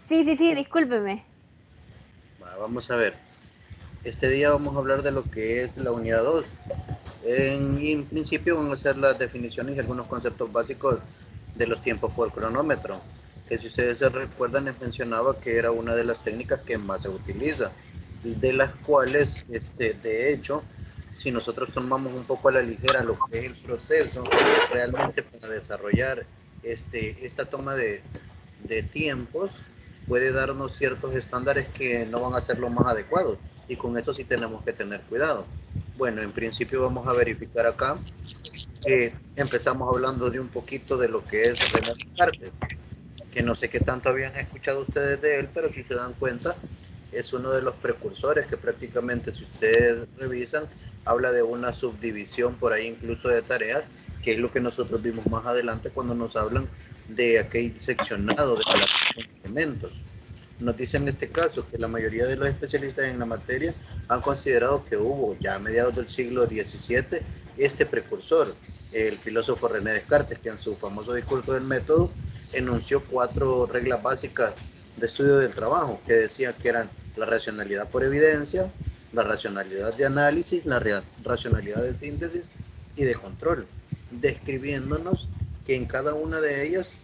Sí, discúlpeme. Vamos a ver. Este día vamos a hablar de lo que es la unidad 2. En principio van a ser las definiciones y algunos conceptos básicos de los tiempos por cronómetro, que si ustedes se recuerdan les mencionaba que era una de las técnicas que más se utiliza, de las cuales, de hecho, si nosotros tomamos un poco a la ligera lo que es el proceso realmente para desarrollar esta toma de tiempos, puede darnos ciertos estándares que no van a ser los más adecuados, y con eso sí tenemos que tener cuidado. Bueno, en principio vamos a verificar acá que empezamos hablando de un poquito de lo que es René Descartes, que no sé qué tanto habían escuchado ustedes de él, pero si se dan cuenta, es uno de los precursores que prácticamente, si ustedes revisan, habla de una subdivisión por ahí incluso de tareas, que es lo que nosotros vimos más adelante cuando nos hablan de aquel seccionado de los elementos. Nos dice en este caso que la mayoría de los especialistas en la materia han considerado que hubo ya a mediados del siglo XVII este precursor, el filósofo René Descartes, que en su famoso discurso del método enunció 4 reglas básicas de estudio del trabajo, que decía que eran la racionalidad por evidencia, la racionalidad de análisis, la racionalidad de síntesis y de control, describiéndonos que en cada una de ellas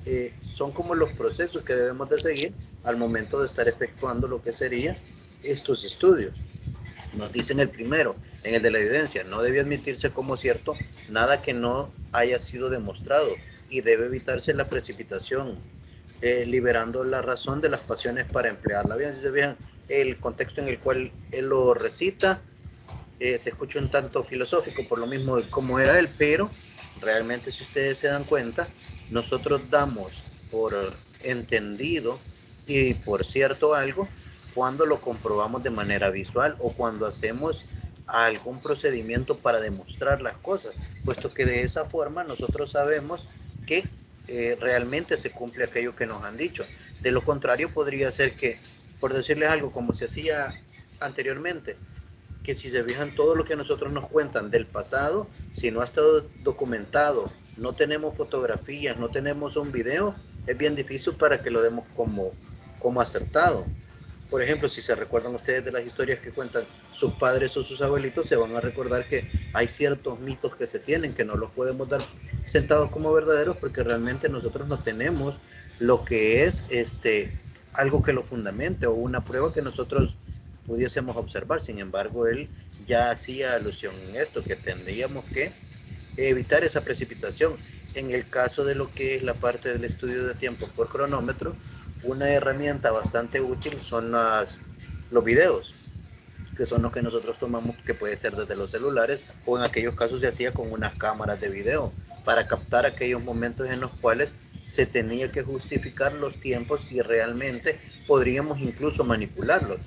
son como los procesos que debemos de seguir al momento de estar efectuando lo que serían estos estudios. Nos dicen el primero, en el de la evidencia, no debe admitirse como cierto nada que no haya sido demostrado y debe evitarse la precipitación, liberando la razón de las pasiones para emplearla. Bien, si se vean el contexto en el cual él lo recita, se escucha un tanto filosófico por lo mismo de cómo era él, pero realmente si ustedes se dan cuenta, nosotros damos por entendido y por cierto algo cuando lo comprobamos de manera visual o cuando hacemos algún procedimiento para demostrar las cosas, puesto que de esa forma nosotros sabemos que realmente se cumple aquello que nos han dicho. De lo contrario, podría ser que, por decirles algo como se hacía anteriormente, que si se fijan todo lo que nosotros nos cuentan del pasado, si no ha estado documentado, no tenemos fotografías, no tenemos un video, es bien difícil para que lo demos como acertado. Por ejemplo, si se recuerdan ustedes de las historias que cuentan sus padres o sus abuelitos, se van a recordar que hay ciertos mitos que se tienen, que no los podemos dar sentados como verdaderos porque realmente nosotros no tenemos lo que es algo que lo fundamente o una prueba que nosotros pudiésemos observar. Sin embargo, él ya hacía alusión en esto, que tendríamos que evitar esa precipitación. En el caso de lo que es la parte del estudio de tiempo por cronómetro, una herramienta bastante útil son los videos, que son los que nosotros tomamos, que puede ser desde los celulares o en aquellos casos se hacía con unas cámaras de video para captar aquellos momentos en los cuales se tenía que justificar los tiempos y realmente podríamos incluso manipularlos.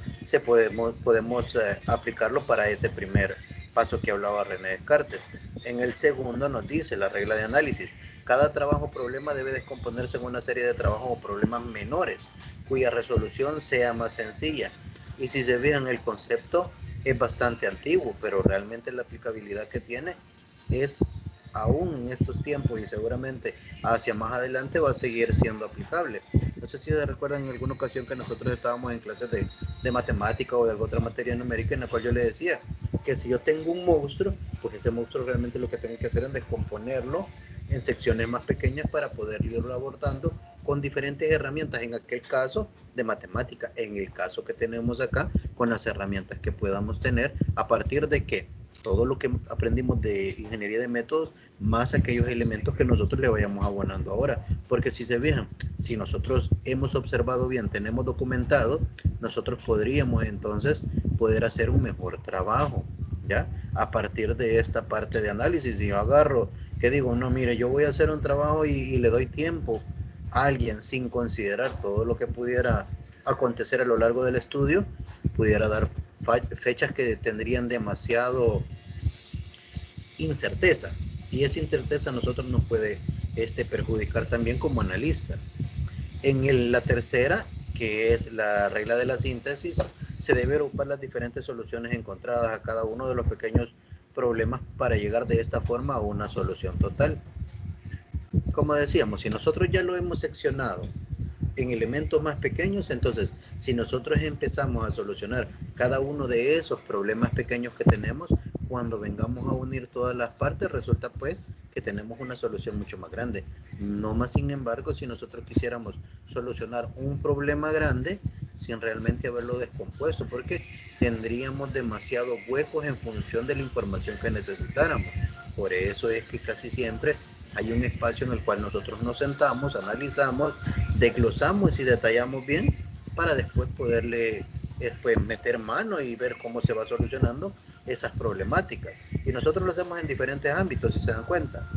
Podemos aplicarlo para ese primer paso que hablaba René Descartes. En el segundo nos dice la regla de análisis. Cada trabajo o problema debe descomponerse en una serie de trabajos o problemas menores, cuya resolución sea más sencilla. Y si se fijan, el concepto es bastante antiguo, pero realmente la aplicabilidad que tiene es aún en estos tiempos y seguramente hacia más adelante va a seguir siendo aplicable. No sé si se recuerdan en alguna ocasión que nosotros estábamos en clases de matemática o de alguna otra materia numérica en la cual yo le decía que si yo tengo un monstruo, pues ese monstruo realmente lo que tengo que hacer es descomponerlo en secciones más pequeñas para poder irlo abordando con diferentes herramientas, en aquel caso de matemática, en el caso que tenemos acá, con las herramientas que podamos tener a partir de que todo lo que aprendimos de ingeniería de métodos, más aquellos elementos que nosotros le vayamos abonando ahora. Porque si se fijan, si nosotros hemos observado bien, tenemos documentado, nosotros podríamos entonces poder hacer un mejor trabajo, ¿ya? A partir de esta parte de análisis, si yo agarro, que digo, no, mire, yo voy a hacer un trabajo y le doy tiempo a alguien sin considerar todo lo que pudiera acontecer a lo largo del estudio, pudiera dar fechas que tendrían demasiado incerteza, y esa incerteza a nosotros nos puede perjudicar también como analista. La tercera, que es la regla de la síntesis, se debe agrupar las diferentes soluciones encontradas a cada uno de los pequeños problemas para llegar de esta forma a una solución total. Como decíamos, si nosotros ya lo hemos seccionado en elementos más pequeños. Entonces, si nosotros empezamos a solucionar cada uno de esos problemas pequeños que tenemos, cuando vengamos a unir todas las partes, resulta pues que tenemos una solución mucho más grande. No más, sin embargo, si nosotros quisiéramos solucionar un problema grande sin realmente haberlo descompuesto, porque tendríamos demasiados huecos en función de la información que necesitáramos. Por eso es que casi siempre hay un espacio en el cual nosotros nos sentamos, analizamos, desglosamos y detallamos bien para después poderle meter mano y ver cómo se va solucionando esas problemáticas. Y nosotros lo hacemos en diferentes ámbitos, si se dan cuenta.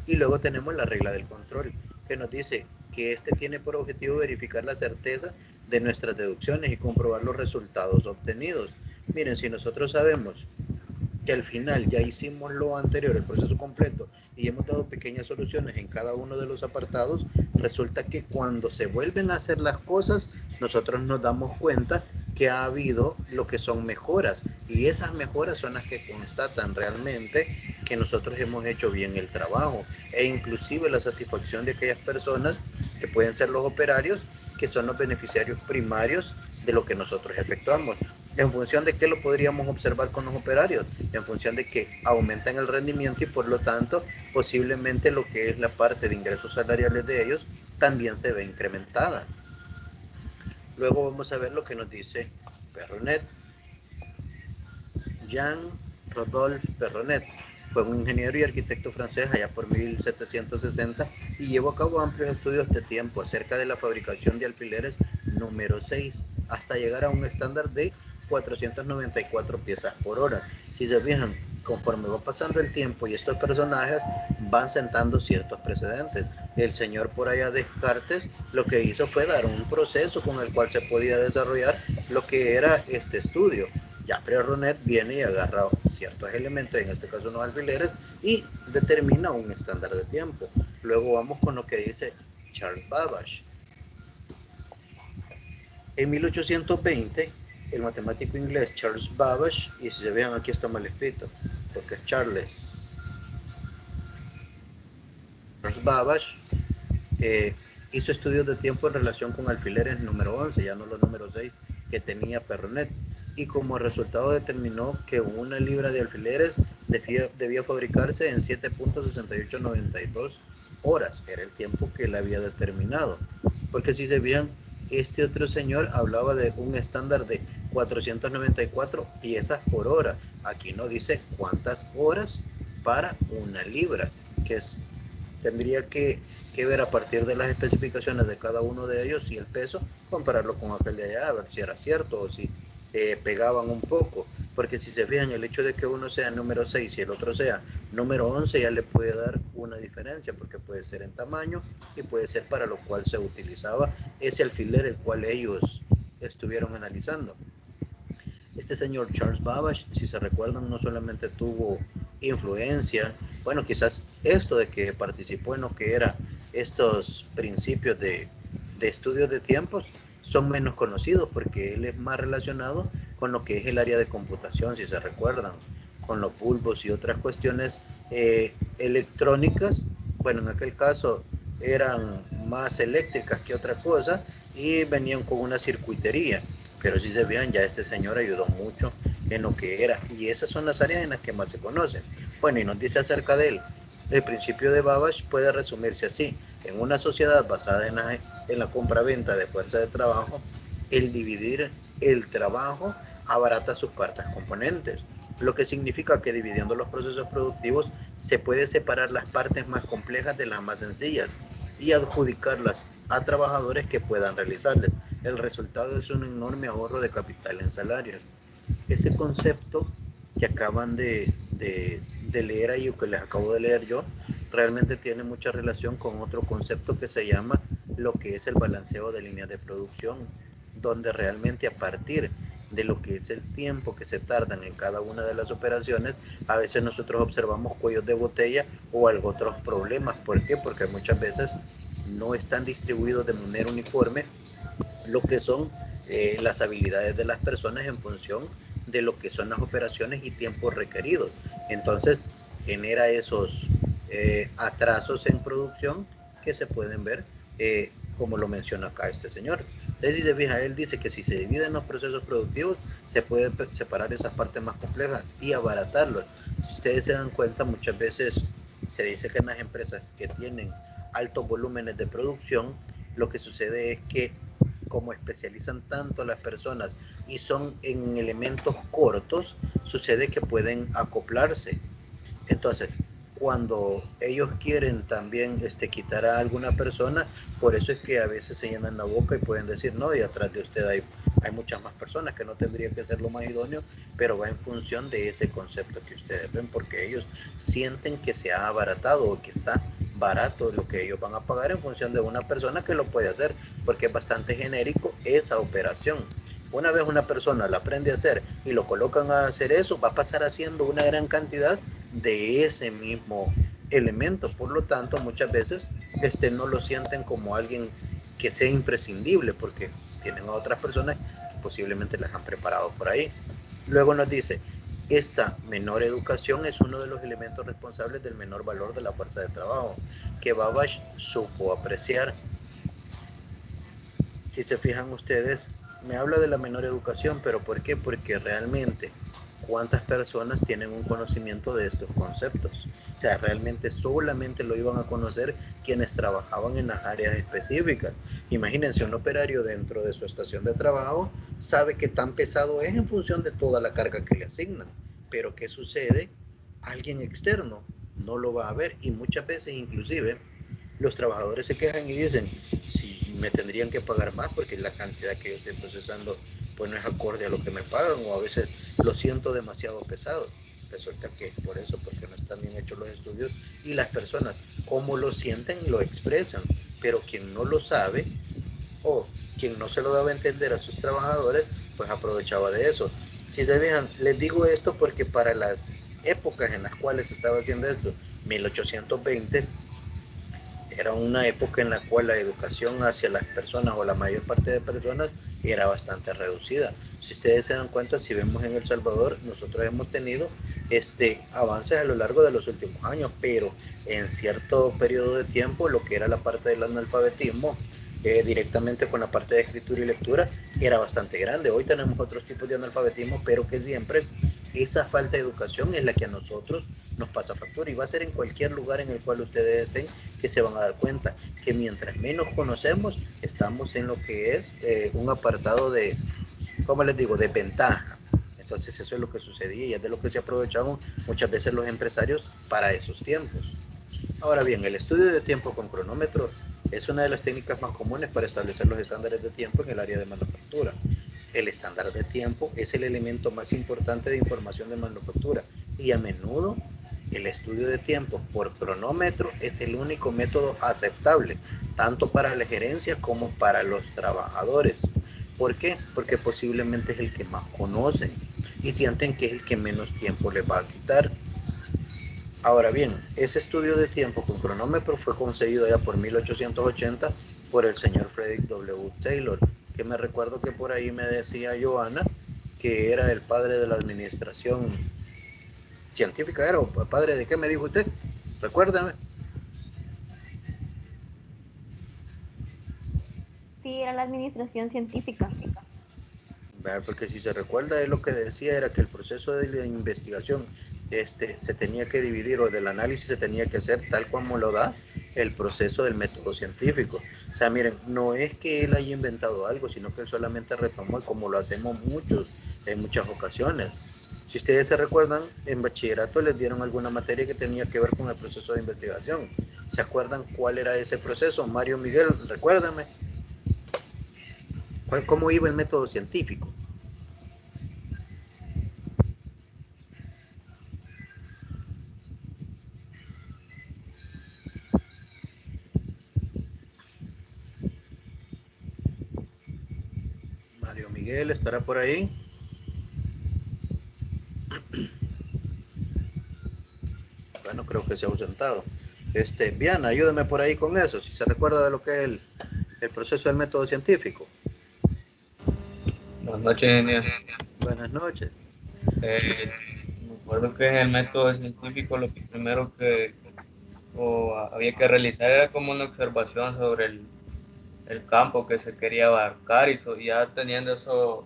Y luego tenemos la regla del control, que nos dice que este tiene por objetivo verificar la certeza de nuestras deducciones y comprobar los resultados obtenidos. Miren, si nosotros sabemos que al final ya hicimos lo anterior, el proceso completo, y hemos dado pequeñas soluciones en cada uno de los apartados, resulta que cuando se vuelven a hacer las cosas, nosotros nos damos cuenta que ha habido lo que son mejoras, y esas mejoras son las que constatan realmente que nosotros hemos hecho bien el trabajo, e inclusive la satisfacción de aquellas personas que pueden ser los operarios, que son los beneficiarios primarios de lo que nosotros efectuamos. ¿En función de qué lo podríamos observar con los operarios? En función de que aumentan el rendimiento y por lo tanto posiblemente lo que es la parte de ingresos salariales de ellos también se ve incrementada. Luego vamos a ver lo que nos dice Perronet. Jean-Rodolphe Perronet fue un ingeniero y arquitecto francés allá por 1760 y llevó a cabo amplios estudios de tiempo acerca de la fabricación de alfileres número 6 hasta llegar a un estándar de 494 piezas por hora. Si se fijan, conforme va pasando el tiempo y estos personajes van sentando ciertos precedentes. El señor por allá Descartes lo que hizo fue dar un proceso con el cual se podía desarrollar lo que era este estudio. Ya Perronet viene y agarra ciertos elementos, en este caso unos alfileres, y determina un estándar de tiempo. Luego vamos con lo que dice Charles Babbage. En 1820, el matemático inglés Charles Babbage, y si se vean aquí está mal escrito, porque es Charles Babbage, hizo estudios de tiempo en relación con alfileres número 11, ya no los número 6 que tenía Perronet, y como resultado determinó que una libra de alfileres debía fabricarse en 7.6892 horas, era el tiempo que él había determinado, porque si se vean, este otro señor hablaba de un estándar de 494 piezas por hora, aquí no dice cuántas horas para una libra, que es, tendría que ver a partir de las especificaciones de cada uno de ellos y el peso, compararlo con aquel de allá, a ver si era cierto o si pegaban un poco. Porque si se fijan, el hecho de que uno sea número 6 y el otro sea número 11 ya le puede dar una diferencia, porque puede ser en tamaño y puede ser para lo cual se utilizaba ese alfiler el cual ellos estuvieron analizando. Este señor Charles Babbage, si se recuerdan, no solamente tuvo influencia, bueno, quizás esto de que participó en lo que era estos principios de estudios de tiempos son menos conocidos porque él es más relacionado con lo que es el área de computación, si se recuerdan, con los bulbos y otras cuestiones electrónicas. Bueno, en aquel caso eran más eléctricas que otra cosa y venían con una circuitería. Pero si se vean, ya este señor ayudó mucho en lo que era, y esas son las áreas en las que más se conocen. Bueno, y nos dice acerca de él. El principio de Babbage puede resumirse así: en una sociedad basada en la compra-venta de fuerza de trabajo, el dividir el trabajo abarata sus partes componentes, lo que significa que dividiendo los procesos productivos se puede separar las partes más complejas de las más sencillas y adjudicarlas a trabajadores que puedan realizarles. El resultado es un enorme ahorro de capital en salarios. Ese concepto que acaban de leer ahí, o que les acabo de leer yo, realmente tiene mucha relación con otro concepto que se llama lo que es el balanceo de líneas de producción, donde realmente a partir de lo que es el tiempo que se tardan en cada una de las operaciones, a veces nosotros observamos cuellos de botella o algo otros problemas. ¿Por qué? Porque muchas veces no están distribuidos de manera uniforme lo que son las habilidades de las personas en función de lo que son las operaciones y tiempos requeridos. Entonces genera esos atrasos en producción que se pueden ver como lo menciona acá este señor. Entonces, si se fija, él dice que si se dividen los procesos productivos, se puede separar esas partes más complejas y abaratarlos. Si ustedes se dan cuenta, muchas veces se dice que en las empresas que tienen altos volúmenes de producción, lo que sucede es que como especializan tanto las personas y son en elementos cortos, sucede que pueden acoplarse. Entonces, cuando ellos quieren también quitar a alguna persona, por eso es que a veces se llenan la boca y pueden decir, no, y atrás de usted hay muchas más personas que no tendría que ser lo más idóneo, pero va en función de ese concepto que ustedes ven, porque ellos sienten que se ha abaratado o que está barato lo que ellos van a pagar en función de una persona que lo puede hacer, porque es bastante genérico esa operación. Una vez una persona la aprende a hacer y lo colocan a hacer eso, va a pasar haciendo una gran cantidad de ese mismo elemento. Por lo tanto, muchas veces no lo sienten como alguien que sea imprescindible, porque tienen a otras personas que posiblemente las han preparado por ahí. Luego nos dice, esta menor educación es uno de los elementos responsables del menor valor de la fuerza de trabajo, que Babbage supo apreciar. Si se fijan ustedes, me habla de la menor educación, pero ¿por qué? Porque realmente, ¿cuántas personas tienen un conocimiento de estos conceptos? O sea, realmente solamente lo iban a conocer quienes trabajaban en las áreas específicas. Imagínense, un operario dentro de su estación de trabajo sabe que tan pesado es en función de toda la carga que le asignan. Pero ¿qué sucede? Alguien externo no lo va a ver y muchas veces inclusive los trabajadores se quejan y dicen, si me tendrían que pagar más porque la cantidad que yo estoy procesando pues no es acorde a lo que me pagan, o a veces lo siento demasiado pesado. Resulta que por eso, porque no están bien hechos los estudios, y las personas como lo sienten lo expresan, pero quien no lo sabe o quien no se lo daba a entender a sus trabajadores pues aprovechaba de eso. Si se fijan, les digo esto porque para las épocas en las cuales se estaba haciendo esto, 1820, era una época en la cual la educación hacia las personas o la mayor parte de personas era bastante reducida. Si ustedes se dan cuenta, si vemos en El Salvador, nosotros hemos tenido avances a lo largo de los últimos años, pero en cierto periodo de tiempo lo que era la parte del analfabetismo, directamente con la parte de escritura y lectura, era bastante grande. Hoy tenemos otros tipos de analfabetismo, pero que siempre esa falta de educación es la que a nosotros nos pasa factura, y va a ser en cualquier lugar en el cual ustedes estén, que se van a dar cuenta que mientras menos conocemos, estamos en lo que es un apartado de, como les digo, de ventaja. Entonces eso es lo que sucedía y es de lo que se aprovechaban muchas veces los empresarios para esos tiempos. Ahora bien, el estudio de tiempo con cronómetro es una de las técnicas más comunes para establecer los estándares de tiempo en el área de manufactura. El estándar de tiempo es el elemento más importante de información de manufactura y a menudo el estudio de tiempo por cronómetro es el único método aceptable, tanto para la gerencia como para los trabajadores. ¿Por qué? Porque posiblemente es el que más conocen y sienten que es el que menos tiempo les va a quitar. Ahora bien, ese estudio de tiempo con cronómetro fue concebido ya por 1880 por el señor Frederick W. Taylor, que me recuerdo que por ahí me decía Joana que era el padre de la administración científica, ¿era? ¿O padre de qué me dijo usted? Recuérdame. Sí, era la administración científica. Porque si se recuerda, él lo que decía era que el proceso de la investigación se tenía que dividir, o del análisis se tenía que hacer tal como lo da el proceso del método científico. O sea, miren, no es que él haya inventado algo, sino que él solamente retomó, y como lo hacemos muchos en muchas ocasiones. Si ustedes se recuerdan, en bachillerato les dieron alguna materia que tenía que ver con el proceso de investigación. ¿Se acuerdan cuál era ese proceso? Mario Miguel, recuérdame. ¿Cómo iba el método científico? Mario Miguel estará por ahí. Bueno, creo que se ha ausentado. Bien, ayúdeme por ahí con eso, si se recuerda de lo que es el proceso del método científico. Buenas noches, genial. Buenas noches. Me acuerdo que en el método científico lo primero que había que realizar era como una observación sobre el campo que se quería abarcar y ya teniendo eso,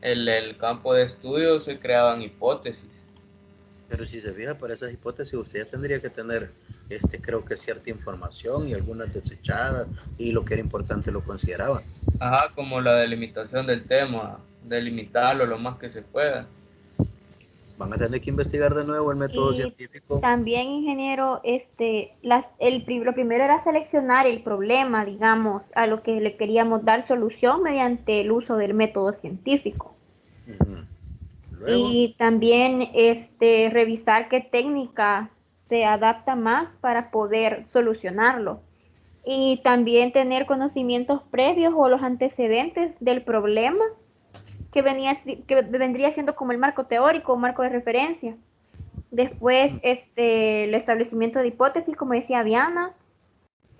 el campo de estudio se creaban hipótesis. Pero si se fija, para esas hipótesis usted ya tendría que tener, creo que cierta información y algunas desechadas y lo que era importante lo consideraba. Ajá, como la delimitación del tema, delimitarlo lo más que se pueda. Van a tener que investigar de nuevo el método Y científico. también, ingeniero, lo primero era seleccionar el problema, digamos, a lo que le queríamos dar solución mediante el uso del método científico. Uh-huh. Luego, Y también revisar qué técnica se adapta más para poder solucionarlo. Y también tener conocimientos previos o los antecedentes del problema que vendría siendo como el marco teórico o marco de referencia. Después, el establecimiento de hipótesis, como decía Diana,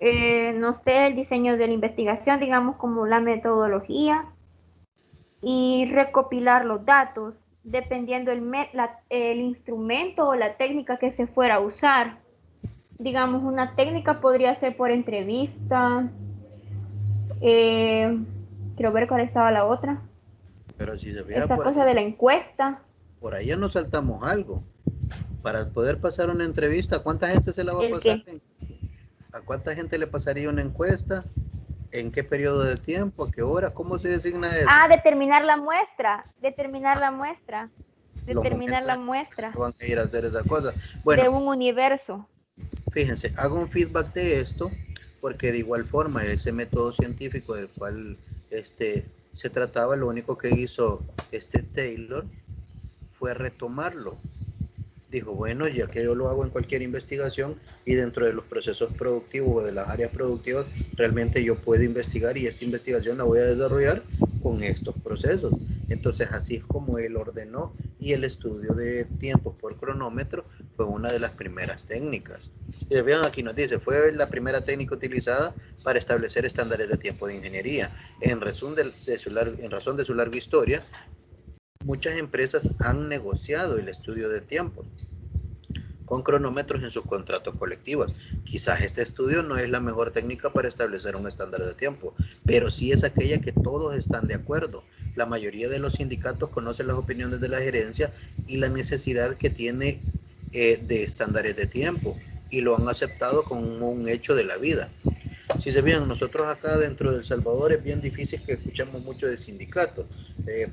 no sé, el diseño de la investigación, digamos, como la metodología, y recopilar los datos, dependiendo el instrumento o la técnica que se fuera a usar. Digamos, una técnica podría ser por entrevista, eh, quiero ver cuál estaba la otra, pero si se fija esta cosa de la encuesta, por ahí ya nos saltamos algo. Para poder pasar una entrevista, ¿a cuánta gente se la va a el pasar? que ¿A cuánta gente le pasaría una encuesta? ¿En qué periodo de tiempo? ¿A qué hora? ¿Cómo se designa eso? determinar la muestra, determinar la muestra, Los determinar momentos la en que se muestra van a ir a hacer esa cosa. de Bueno, un universo. fíjense, hago un feedback de esto porque de igual forma ese método científico del cual se trataba, lo único que hizo Taylor fue retomarlo. Dijo, bueno, ya que yo lo hago en cualquier investigación y dentro de los procesos productivos o de las áreas productivas, realmente yo puedo investigar y esta investigación la voy a desarrollar con estos procesos. Entonces, así es como él ordenó y el estudio de tiempos por cronómetro fue una de las primeras técnicas. Y vean, aquí nos dice, fue la primera técnica utilizada para establecer estándares de tiempo de ingeniería. En razón de su larga historia, muchas empresas han negociado el estudio de tiempos con cronómetros en sus contratos colectivos. Quizás este estudio no es la mejor técnica para establecer un estándar de tiempo, pero sí es aquella que todos están de acuerdo. La mayoría de los sindicatos conocen las opiniones de la gerencia y la necesidad que tiene de estándares de tiempo y lo han aceptado como un hecho de la vida. Si se fijan, nosotros acá dentro de El Salvador es bien difícil que escuchamos mucho de sindicatos.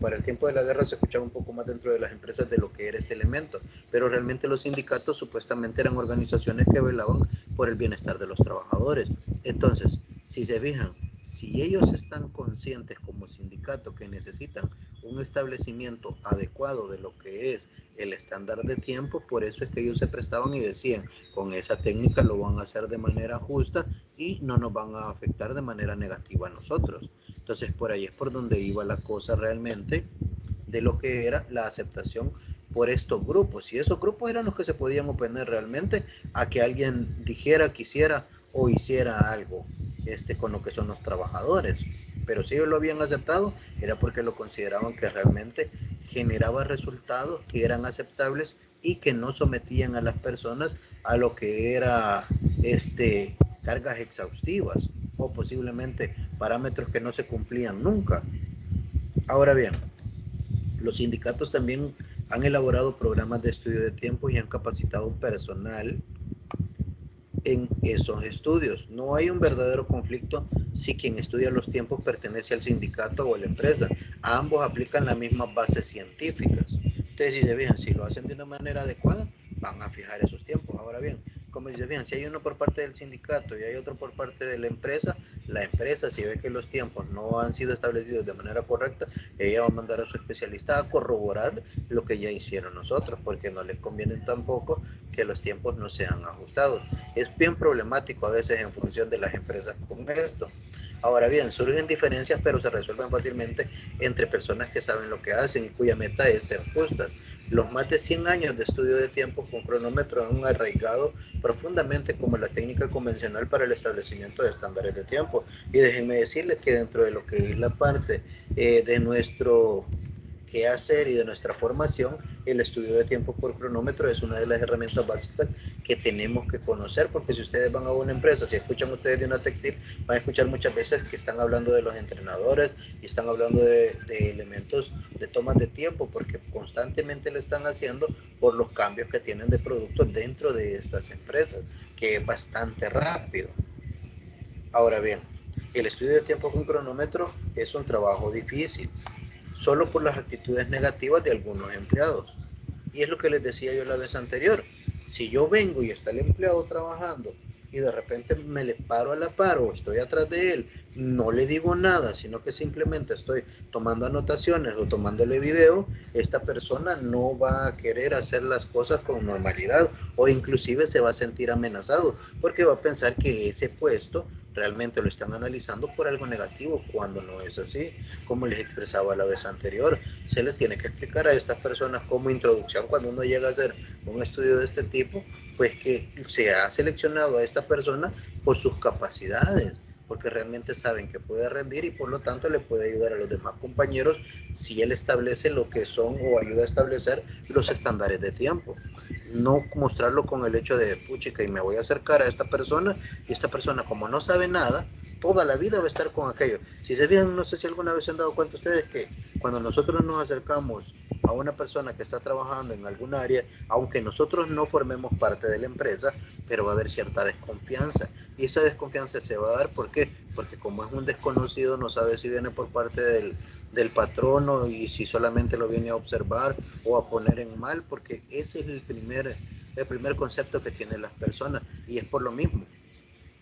Para el tiempo de la guerra se escuchaba un poco más dentro de las empresas de lo que era este elemento, pero realmente los sindicatos supuestamente eran organizaciones que velaban por el bienestar de los trabajadores. Entonces, si se fijan, si ellos están conscientes como sindicato que necesitan un establecimiento adecuado de lo que es el estándar de tiempo, por eso es que ellos se prestaban y decían, con esa técnica lo van a hacer de manera justa y no nos van a afectar de manera negativa a nosotros. Entonces por ahí es por donde iba la cosa realmente de lo que era la aceptación por estos grupos. Y esos grupos eran los que se podían oponer realmente a que alguien dijera, quisiera o hiciera algo con lo que son los trabajadores. Pero si ellos lo habían aceptado, era porque lo consideraban que realmente generaba resultados que eran aceptables y que no sometían a las personas a lo que era cargas exhaustivas o posiblemente parámetros que no se cumplían nunca. Ahora bien, los sindicatos también han elaborado programas de estudio de tiempo y han capacitado personal en esos estudios. No hay un verdadero conflicto si quien estudia los tiempos pertenece al sindicato o a la empresa. A ambos aplican las mismas bases científicas. Entonces, si se fijan, si lo hacen de una manera adecuada, van a fijar esos tiempos. Ahora bien, como se fijan, si hay uno por parte del sindicato y hay otro por parte de la empresa, si ve que los tiempos no han sido establecidos de manera correcta, ella va a mandar a su especialista a corroborar lo que ya hicieron nosotros, porque no les conviene tampoco que los tiempos no sean ajustados. Es bien problemático a veces en función de las empresas con esto. Ahora bien, surgen diferencias, pero se resuelven fácilmente entre personas que saben lo que hacen y cuya meta es ser justas. Los más de 100 años de estudio de tiempo con cronómetro han arraigado profundamente como la técnica convencional para el establecimiento de estándares de tiempo. Y déjenme decirles que dentro de lo que es la parte de nuestro qué hacer y de nuestra formación, el estudio de tiempo por cronómetro es una de las herramientas básicas que tenemos que conocer, porque si ustedes van a una empresa, si escuchan ustedes de una textil, van a escuchar muchas veces que están hablando de los entrenadores y están hablando de elementos de tomas de tiempo, porque constantemente lo están haciendo por los cambios que tienen de productos dentro de estas empresas, que es bastante rápido. Ahora bien, el estudio de tiempo con cronómetro es un trabajo difícil, solo por las actitudes negativas de algunos empleados. Y es lo que les decía yo la vez anterior. Si yo vengo y está el empleado trabajando y de repente me le paro a la par o estoy atrás de él, no le digo nada, sino que simplemente estoy tomando anotaciones o tomándole video, esta persona no va a querer hacer las cosas con normalidad o inclusive se va a sentir amenazado porque va a pensar que ese puesto realmente lo están analizando por algo negativo cuando no es así. Como les expresaba la vez anterior, se les tiene que explicar a estas personas como introducción cuando uno llega a hacer un estudio de este tipo, pues que se ha seleccionado a esta persona por sus capacidades, porque realmente saben que puede rendir y por lo tanto le puede ayudar a los demás compañeros si él establece lo que son o ayuda a establecer los estándares de tiempo. No mostrarlo con el hecho de, puchica, y me voy a acercar a esta persona y esta persona como no sabe nada, toda la vida va a estar con aquello. Si se fijan, no sé si alguna vez se han dado cuenta ustedes que cuando nosotros nos acercamos a una persona que está trabajando en algún área, aunque nosotros no formemos parte de la empresa, pero va a haber cierta desconfianza. Y esa desconfianza se va a dar, ¿por qué? Porque como es un desconocido, no sabe si viene por parte del patrono y si solamente lo viene a observar o a poner en mal, porque ese es el primer concepto que tienen las personas y es por lo mismo.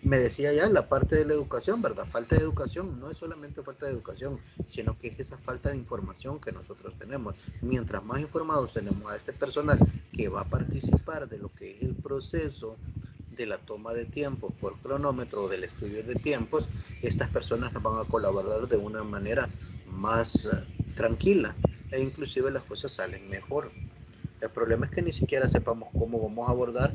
Me decía ya la parte de la educación, ¿verdad? Falta de educación, no es solamente falta de educación, sino que es esa falta de información que nosotros tenemos. Mientras más informados tenemos a este personal que va a participar de lo que es el proceso de la toma de tiempo por cronómetro o del estudio de tiempos, estas personas nos van a colaborar de una manera más tranquila e inclusive las cosas salen mejor. El problema es que ni siquiera sepamos cómo vamos a abordar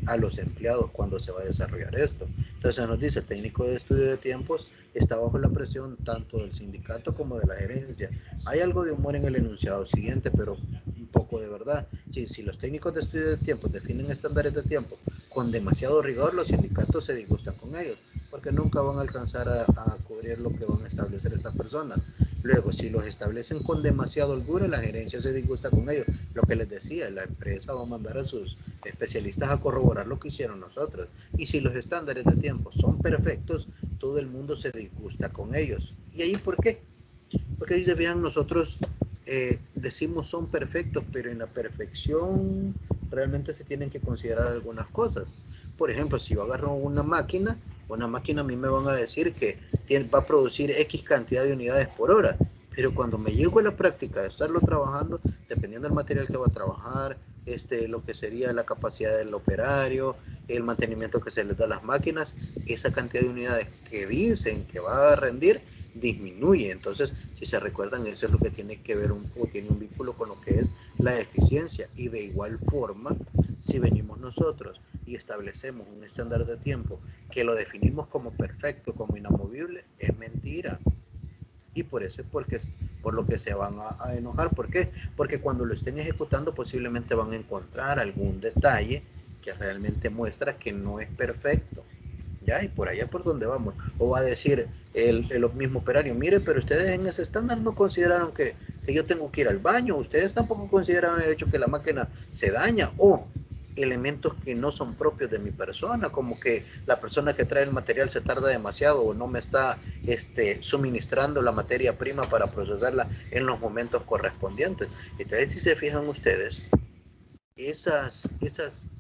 a los empleados cuando se va a desarrollar esto. Entonces nos dice, el técnico de estudio de tiempos está bajo la presión tanto del sindicato como de la gerencia. Hay algo de humor en el enunciado siguiente, pero un poco de verdad. Si los técnicos de estudio de tiempos definen estándares de tiempo con demasiado rigor, los sindicatos se disgustan con ellos, porque nunca van a alcanzar a cubrir lo que van a establecer estas personas. Luego, si los establecen con demasiado holgura, la gerencia se disgusta con ellos. Lo que les decía, la empresa va a mandar a sus especialistas a corroborar lo que hicieron nosotros. Y si los estándares de tiempo son perfectos, todo el mundo se disgusta con ellos. ¿Y ahí por qué? Porque dice, vean, nosotros decimos son perfectos, pero en la perfección realmente se tienen que considerar algunas cosas. Por ejemplo, si yo agarro una máquina a mí me van a decir que va a producir X cantidad de unidades por hora, pero cuando me llego a la práctica de estarlo trabajando, dependiendo del material que va a trabajar, lo que sería la capacidad del operario, el mantenimiento que se les da a las máquinas, esa cantidad de unidades que dicen que va a rendir, disminuye. Entonces, si se recuerdan, eso es lo que tiene que ver o tiene un vínculo con lo que es la eficiencia. Y de igual forma, si venimos nosotros y establecemos un estándar de tiempo que lo definimos como perfecto, como inamovible, es mentira. Y por eso es por lo que se van a enojar. ¿Por qué? Porque cuando lo estén ejecutando posiblemente van a encontrar algún detalle que realmente muestra que no es perfecto. Ya, y por allá por donde vamos. O va a decir el mismo operario, mire, pero ustedes en ese estándar no consideraron que yo tengo que ir al baño, ustedes tampoco consideraron el hecho que la máquina se daña, o elementos que no son propios de mi persona, como que la persona que trae el material se tarda demasiado o no me está suministrando la materia prima para procesarla en los momentos correspondientes. Entonces, si se fijan ustedes, esas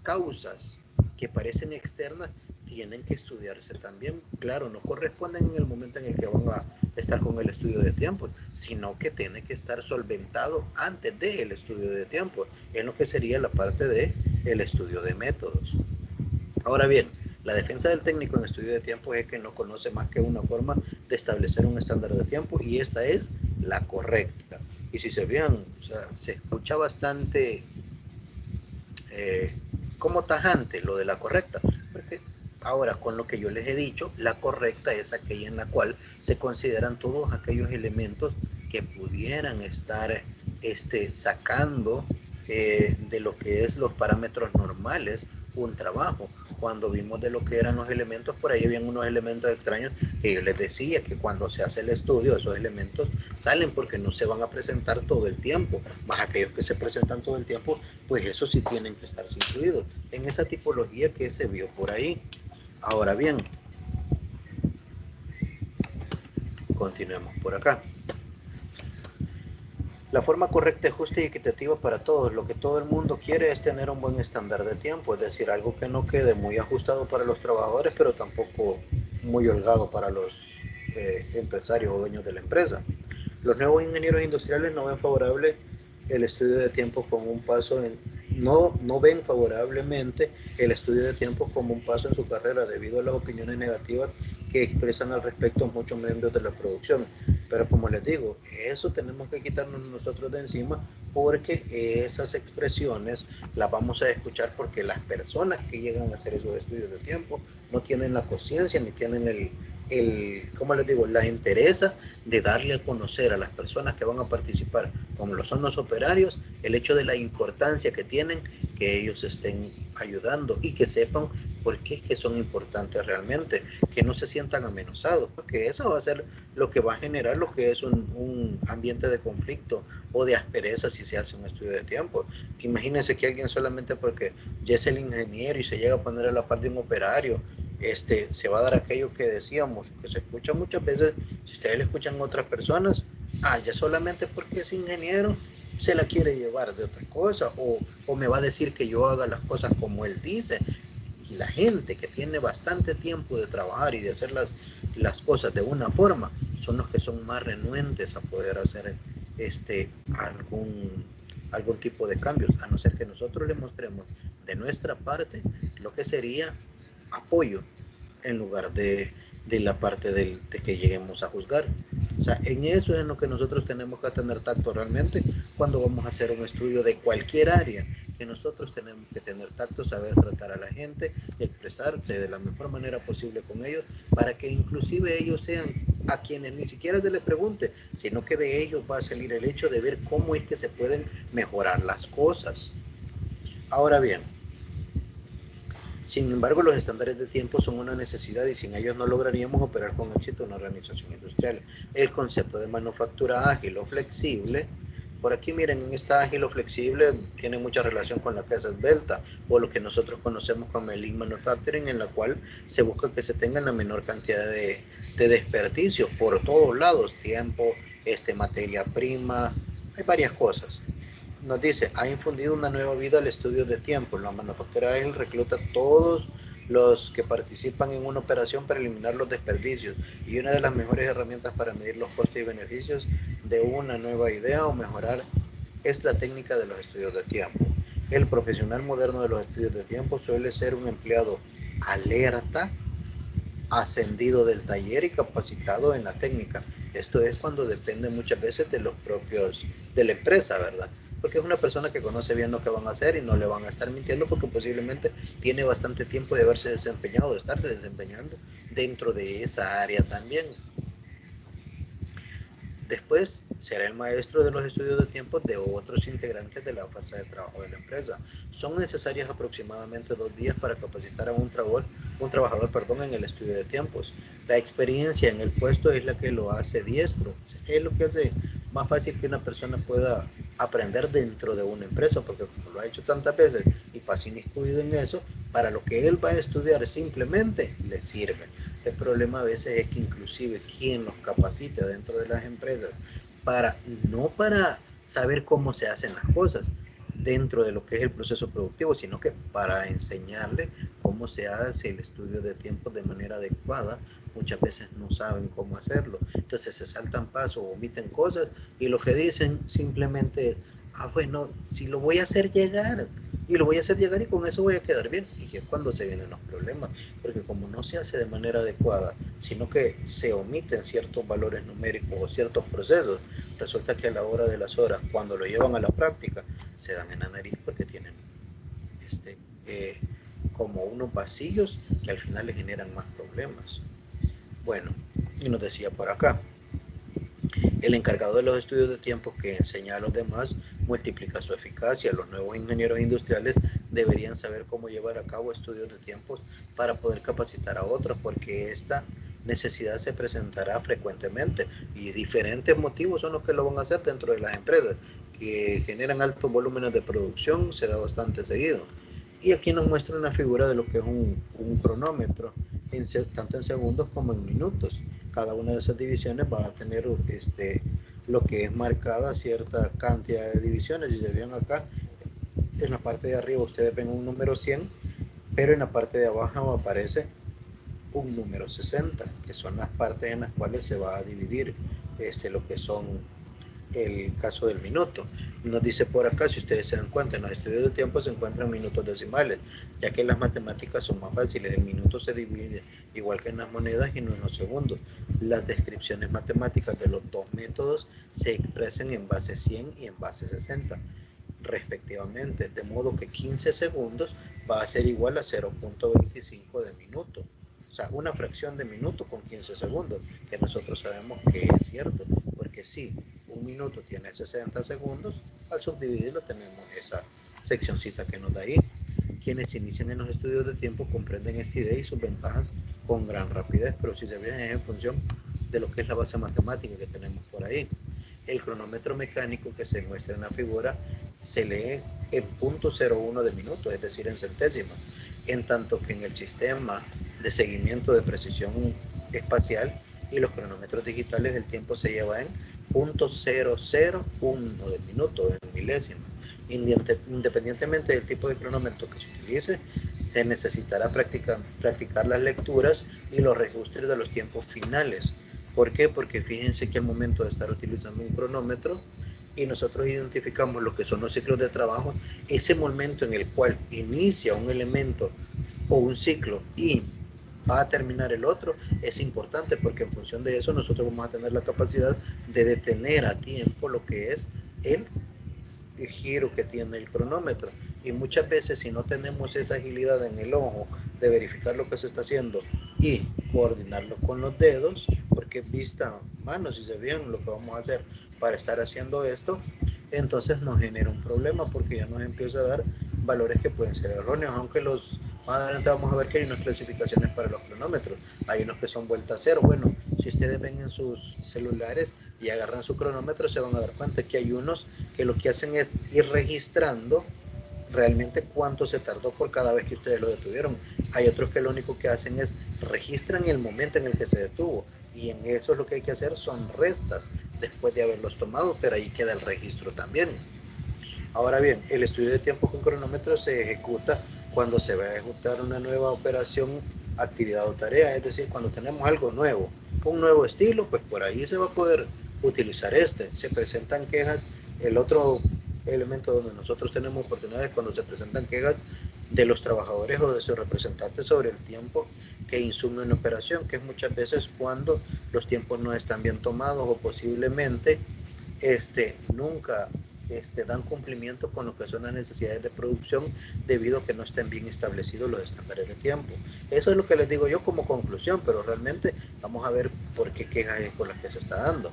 causas que parecen externas tienen que estudiarse también. Claro, no corresponden en el momento en el que van a estar con el estudio de tiempo, sino que tiene que estar solventado antes del estudio de tiempo, en lo que sería la parte del estudio de métodos. Ahora bien, la defensa del técnico en estudio de tiempo es que no conoce más que una forma de establecer un estándar de tiempo y esta es la correcta. Y si se vean, o sea, se escucha bastante como tajante lo de la correcta, porque ahora con lo que yo les he dicho, la correcta es aquella en la cual se consideran todos aquellos elementos que pudieran estar sacando de lo que es los parámetros normales un trabajo. Cuando vimos de lo que eran los elementos, por ahí habían unos elementos extraños que yo les decía que cuando se hace el estudio, esos elementos salen porque no se van a presentar todo el tiempo, más aquellos que se presentan todo el tiempo, pues eso sí tienen que estar incluidos en esa tipología que se vio por ahí. Ahora bien, continuemos por acá. La forma correcta, justa y equitativa para todos. Lo que todo el mundo quiere es tener un buen estándar de tiempo, es decir, algo que no quede muy ajustado para los trabajadores, pero tampoco muy holgado para los empresarios o dueños de la empresa. Los nuevos ingenieros industriales no ven favorable el estudio de tiempo como un paso en, no ven favorablemente el estudio de tiempo como un paso en su carrera debido a las opiniones negativas que expresan al respecto muchos miembros de la producción. Pero como les digo, eso tenemos que quitarnos nosotros de encima porque esas expresiones las vamos a escuchar porque las personas que llegan a hacer esos estudios de tiempo no tienen la conciencia ni tienen ¿cómo les digo? La interesa de darle a conocer a las personas que van a participar, como lo son los operarios, el hecho de la importancia que tienen que ellos estén ayudando y que sepan por qué es que son importantes realmente, que no se sientan amenazados, porque eso va a ser lo que va a generar lo que es un ambiente de conflicto o de aspereza si se hace un estudio de tiempo. Imagínense que alguien solamente porque ya es el ingeniero y se llega a poner a la par de un operario, se va a dar aquello que decíamos, que se escucha muchas veces, si ustedes le escuchan a otras personas, ya solamente porque es ingeniero se la quiere llevar de otra cosa, o me va a decir que yo haga las cosas como él dice. Y la gente que tiene bastante tiempo de trabajar y de hacer las cosas de una forma, son los que son más renuentes a poder hacer algún, algún tipo de cambios, a no ser que nosotros le mostremos de nuestra parte lo que sería apoyo en lugar de la parte de que lleguemos a juzgar. O sea, en eso es en lo que nosotros tenemos que tener tacto realmente cuando vamos a hacer un estudio de cualquier área, que nosotros tenemos que tener tacto, saber tratar a la gente, expresarse de la mejor manera posible con ellos, para que inclusive ellos sean a quienes ni siquiera se les pregunte, sino que de ellos va a salir el hecho de ver cómo es que se pueden mejorar las cosas. Ahora bien, sin embargo, los estándares de tiempo son una necesidad y sin ellos no lograríamos operar con éxito una organización industrial. El concepto de manufactura ágil o flexible, por aquí miren, en esta ágil o flexible tiene mucha relación con la que es esbelta o lo que nosotros conocemos como el Lean Manufacturing, en la cual se busca que se tenga la menor cantidad de desperdicios por todos lados, tiempo, materia prima, hay varias cosas. Nos dice, ha infundido una nueva vida al estudio de tiempo. La manufactura ágil recluta a todos los que participan en una operación para eliminar los desperdicios y una de las mejores herramientas para medir los costos y beneficios de una nueva idea o mejorar es la técnica de los estudios de tiempo. El profesional moderno de los estudios de tiempo suele ser un empleado alerta, ascendido del taller y capacitado en la técnica. Esto es cuando depende muchas veces de los propios, de la empresa, ¿verdad? Porque es una persona que conoce bien lo que van a hacer y no le van a estar mintiendo porque posiblemente tiene bastante tiempo de haberse desempeñado, de estarse desempeñando dentro de esa área también. Después será el maestro de los estudios de tiempo de otros integrantes de la fuerza de trabajo de la empresa. Son necesarios aproximadamente 2 días para capacitar a un trabajador en el estudio de tiempos. La experiencia en el puesto es la que lo hace diestro. Es lo que hace más fácil que una persona pueda aprender dentro de una empresa, porque como lo ha hecho tantas veces y pasa inmiscuido en eso, para lo que él va a estudiar simplemente le sirve. El problema a veces es que inclusive quien los capacita dentro de las empresas no para saber cómo se hacen las cosas dentro de lo que es el proceso productivo, sino que para enseñarle cómo se hace el estudio de tiempo de manera adecuada, muchas veces no saben cómo hacerlo. Entonces se saltan pasos, omiten cosas y lo que dicen simplemente es, bueno, si lo voy a hacer llegar y lo voy a hacer llegar y con eso voy a quedar bien. Y es cuando se vienen los problemas, porque como no se hace de manera adecuada, sino que se omiten ciertos valores numéricos o ciertos procesos, resulta que a la hora de las horas, cuando lo llevan a la práctica, se dan en la nariz porque tienen eh, como unos vacíos que al final le generan más problemas. Bueno, y nos decía por acá, El encargado de los estudios de tiempo que enseña a los demás multiplica su eficacia. Los nuevos ingenieros industriales deberían saber cómo llevar a cabo estudios de tiempos para poder capacitar a otros, porque esta necesidad se presentará frecuentemente y diferentes motivos son los que lo van a hacer dentro de las empresas que generan altos volúmenes de producción. Se da bastante seguido. Y aquí nos muestra una figura de lo que es un cronómetro, tanto en segundos como en minutos. Cada una de esas divisiones va a tener lo que es marcada cierta cantidad de divisiones. Y se ven acá, en la parte de arriba ustedes ven un número 100, pero en la parte de abajo aparece un número 60, que son las partes en las cuales se va a dividir lo que son el caso del minuto. Nos dice por acá, si ustedes se dan cuenta, en los estudios de tiempo se encuentran minutos decimales, ya que las matemáticas son más fáciles. El minuto se divide igual que en las monedas y no en los segundos. Las descripciones matemáticas de los dos métodos se expresan en base 100 y en base 60 respectivamente, de modo que 15 segundos va a ser igual a 0.25 de minuto. O sea, una fracción de minuto con 15 segundos, que nosotros sabemos que es cierto, porque si un minuto tiene 60 segundos, al subdividirlo tenemos esa seccioncita que nos da ahí. Quienes inician en los estudios de tiempo comprenden esta idea y sus ventajas con gran rapidez, pero si se fijan es en función de lo que es la base matemática que tenemos por ahí. El cronómetro mecánico que se muestra en la figura se lee en .01 de minuto, es decir, en centésimas, en tanto que en el sistema de seguimiento de precisión espacial y los cronómetros digitales el tiempo se lleva en .001 de minuto, en milésimas. Independientemente del tipo de cronómetro que se utilice, se necesitará practicar las lecturas y los registros de los tiempos finales. ¿Por qué? Porque fíjense que al momento de estar utilizando un cronómetro y nosotros identificamos lo que son los ciclos de trabajo, ese momento en el cual inicia un elemento o un ciclo y va a terminar el otro, es importante porque en función de eso nosotros vamos a tener la capacidad de detener a tiempo lo que es el giro que tiene el cronómetro. Y muchas veces si no tenemos esa agilidad en el ojo de verificar lo que se está haciendo y coordinarlo con los dedos, porque vista mano, si se fijan lo que vamos a hacer para estar haciendo esto, entonces nos genera un problema porque ya nos empieza a dar valores que pueden ser erróneos, aunque más adelante vamos a ver que hay unas clasificaciones para los cronómetros. Hay unos que son vuelta a cero. Bueno, si ustedes ven en sus celulares y agarran su cronómetro, se van a dar cuenta que hay unos que lo que hacen es ir registrando realmente cuánto se tardó por cada vez que ustedes lo detuvieron. Hay otros que lo único que hacen es registran el momento en el que se detuvo, y en eso lo que hay que hacer son restas después de haberlos tomado, pero ahí queda el registro también. Ahora bien, el estudio de tiempo con cronómetro se ejecuta cuando se va a ejecutar una nueva operación, actividad o tarea, es decir, cuando tenemos algo nuevo, un nuevo estilo, pues por ahí se va a poder utilizar se presentan quejas. El otro elemento donde nosotros tenemos oportunidades cuando se presentan quejas de los trabajadores o de sus representantes sobre el tiempo que insume una operación, que es muchas veces cuando los tiempos no están bien tomados o posiblemente nunca dan cumplimiento con lo que son las necesidades de producción debido a que no estén bien establecidos los estándares de tiempo. Eso es lo que les digo yo como conclusión, pero realmente vamos a ver por qué quejas es por las que se está dando.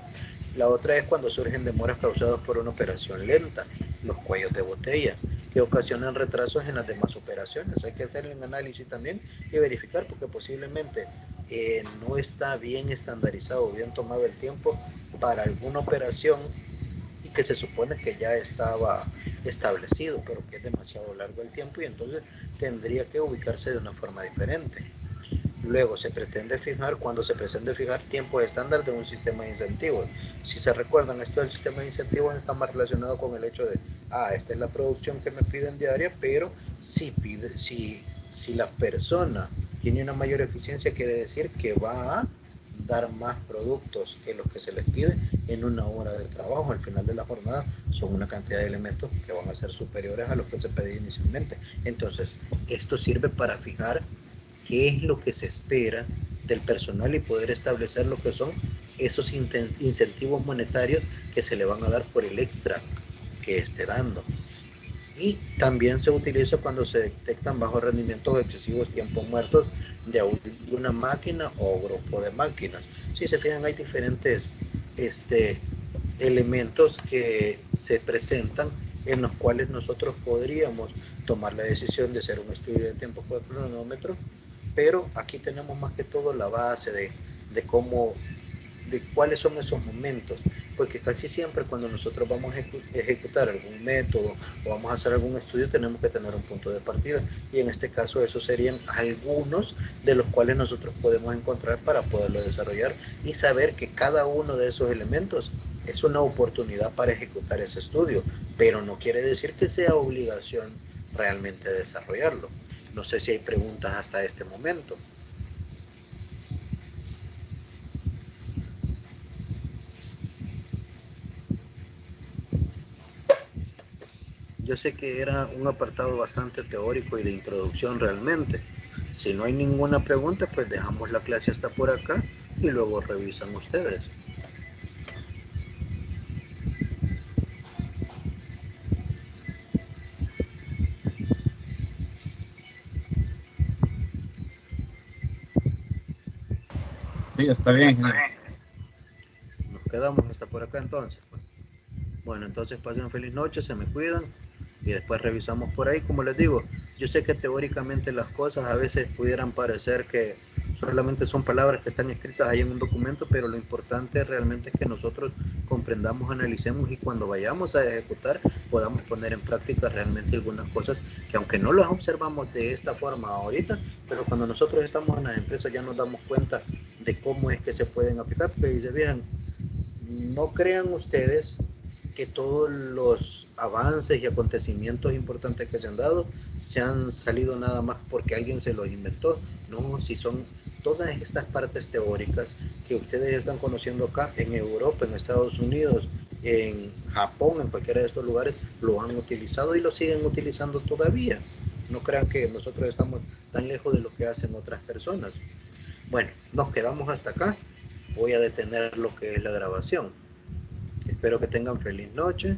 La otra es cuando surgen demoras causadas por una operación lenta, los cuellos de botella, que ocasionan retrasos en las demás operaciones. Hay que hacer un análisis también y verificar porque posiblemente no está bien estandarizado, bien tomado el tiempo para alguna operación y que se supone que ya estaba establecido, pero que es demasiado largo el tiempo y entonces tendría que ubicarse de una forma diferente. Luego cuando se pretende fijar tiempos estándar de un sistema de incentivos. Si se recuerdan, esto del sistema de incentivos está más relacionado con el hecho de, esta es la producción que me piden diaria, pero si la persona tiene una mayor eficiencia, quiere decir que va a dar más productos que los que se les pide en una hora de trabajo. Al final de la jornada son una cantidad de elementos que van a ser superiores a los que se pedía inicialmente. Entonces, esto sirve para fijar qué es lo que se espera del personal y poder establecer lo que son esos incentivos monetarios que se le van a dar por el extra que esté dando. Y también se utiliza cuando se detectan bajos rendimientos o excesivos tiempos muertos de una máquina o grupo de máquinas. Si se fijan, hay diferentes elementos que se presentan en los cuales nosotros podríamos tomar la decisión de hacer un estudio de tiempo por cronómetro, pero aquí tenemos más que todo la base de cómo, de cuáles son esos momentos, porque casi siempre cuando nosotros vamos a ejecutar algún método o vamos a hacer algún estudio tenemos que tener un punto de partida, y en este caso esos serían algunos de los cuales nosotros podemos encontrar para poderlo desarrollar y saber que cada uno de esos elementos es una oportunidad para ejecutar ese estudio, pero no quiere decir que sea obligación realmente desarrollarlo. No sé si hay preguntas hasta este momento. Yo sé que era un apartado bastante teórico y de introducción realmente. Si no hay ninguna pregunta, pues dejamos la clase hasta por acá y luego revisan ustedes. Sí, está bien. Nos quedamos hasta por acá entonces. Pues. Bueno, entonces pasen feliz noche, se me cuidan y después revisamos por ahí. Como les digo, yo sé que teóricamente las cosas a veces pudieran parecer que solamente son palabras que están escritas ahí en un documento, pero lo importante realmente es que nosotros comprendamos, analicemos y cuando vayamos a ejecutar podamos poner en práctica realmente algunas cosas que aunque no las observamos de esta forma ahorita, pero cuando nosotros estamos en las empresas ya nos damos cuenta de cómo es que se pueden aplicar, porque dice, vean, no crean ustedes que todos los avances y acontecimientos importantes que se han dado se han salido nada más porque alguien se los inventó. No, si son todas estas partes teóricas que ustedes están conociendo acá en Europa, en Estados Unidos, en Japón, en cualquiera de estos lugares, lo han utilizado y lo siguen utilizando todavía. No crean que nosotros estamos tan lejos de lo que hacen otras personas. Bueno, nos quedamos hasta acá. Voy a detener lo que es la grabación. Espero que tengan feliz noche